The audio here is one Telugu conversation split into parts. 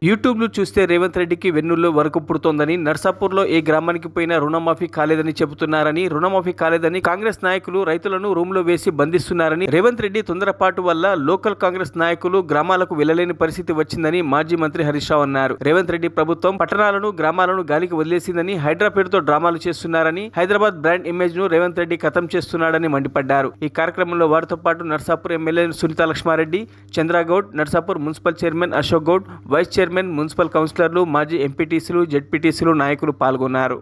యూట్యూబ్ లో చూస్తే రేవంత్ రెడ్డికి వెన్నుల్లో వరకు పుడుతోందని, నర్సాపూర్లో ఏ గ్రామానికి పోయినా రుణమాఫీ కాలేదని చెబుతున్నారని, రుణమాఫీ కాలేదని కాంగ్రెస్ నాయకులు రైతులను రూమ్ లో వేసి బంధిస్తున్నారని, రేవంత్ రెడ్డి తొందరపాటు వల్ల లోకల్ కాంగ్రెస్ నాయకులు గ్రామాలకు వెళ్లలేని పరిస్థితి వచ్చిందని మాజీ మంత్రి హరీష్ రావు అన్నారు. రేవంత్ రెడ్డి ప్రభుత్వం పట్టణాలను గ్రామాలను గాలికి వదిలేసిందని, హైడ్రా పేరుతో డ్రామాలు చేస్తున్నారని, హైదరాబాద్ బ్రాండ్ ఇమేజ్ ను రేవంత్ రెడ్డి ఖతం చేస్తున్నాడని మండిపడ్డారు. ఈ కార్యక్రమంలో వారితో పాటు Narsapur MLA Sunitha Laxma Reddy, Chandra Goud, Narsapur municipal chairman Ashok Goud, vice chairman, municipal కౌన్సిలర్లు, మాజీ ఎంపీటీసీలు, జెడ్పీటీసీలు నాయకులు పాల్గొన్నారు.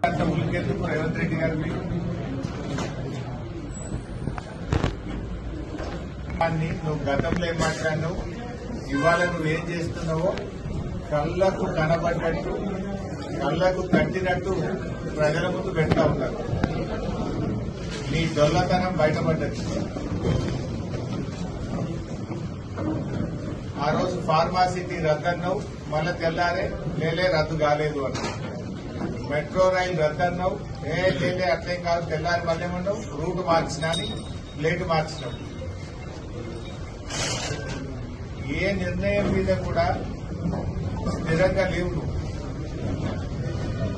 నువ్వు గతంలో ఏం మాట్లాడినావు, ఇవాళ నువ్వేం చేస్తున్నావో కళ్ళకు కనబడ్డట్టు, కళ్ళకు తట్టినట్టు ప్రజల ముందు పెడతా ఉన్నారు. నీ దొల్లతనం బయటపడ్డట్టు. ఆ రోజు ఫార్మాసిటీ రద్దన్నావు, మళ్ళా తెల్లారే లేలే రద్దు కాలేదు అన్నావు. మెట్రో రైలు రద్దన్నావు, లేలే అట్లేం కాదు తెల్లారి మళ్ళీ ఏమన్నావు రూట్ మార్చినా అని ప్లేట్ మార్చినావు. ఏ నిర్ణయం మీద కూడా స్థిరంగా లేవు.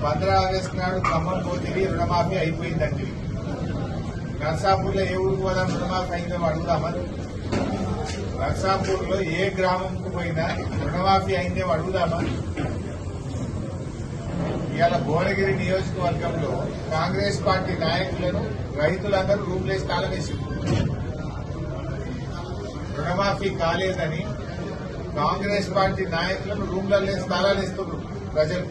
15 ఆగస్టు నాడు ఖమ్మం పోతివి, రుణమాఫీ అయిపోయిందండి. నర్సాపూర్లో ఏ ఊరికి పోదాం రుణమాఫీ అయిందో అడుగుదామని, నర్సాపూర్లో ఏ గ్రామంకు పోయినా రుణమాఫీ అయిందేమో అడుగుదామా? ఇవాళ భువనగిరి నియోజకవర్గంలో కాంగ్రెస్ పార్టీ నాయకులను రైతులందరూ రూమ్లేసి తాళమేసింది. రుణమాఫీ కాలేదని కాంగ్రెస్ పార్టీ నాయకులను రూమ్లలో తాళాలు ఇస్తున్నారు ప్రజలు.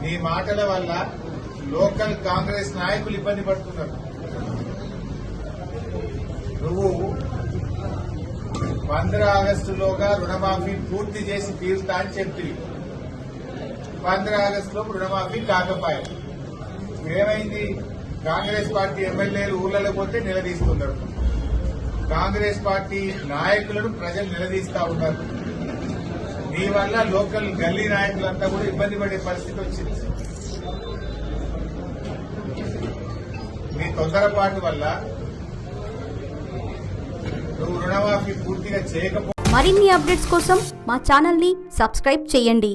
నీ మాటల వల్ల లోకల్ కాంగ్రెస్ నాయకులు ఇబ్బంది పడుతున్నారు. నువ్వు 15 ఆగస్టులోగా రుణమాఫీ పూర్తి చేసి తీరుతా అని చెప్తివి. 15 ఆగస్టులో రుణమాఫీ కాకపోయాయి. ఏమైంది? కాంగ్రెస్ పార్టీ ఎమ్మెల్యేలు ఊళ్ళలో పోతే నిలదీస్తున్నారు. కాంగ్రెస్ పార్టీ నాయకులను ప్రజలు నిలదీస్తా ఉన్నారు. నీ వల్ల లోకల్ గల్లీ నాయకులంతా కూడా ఇబ్బంది పడే పరిస్థితి వచ్చింది. నీ తొందరపాటు వల్ల నువ్వు రుణమాఫీ పూర్తిగా చేయకపోతే మరిన్ని అప్డేట్స్ కోసం మా ఛానల్ ని సబ్స్క్రైబ్ చేయండి.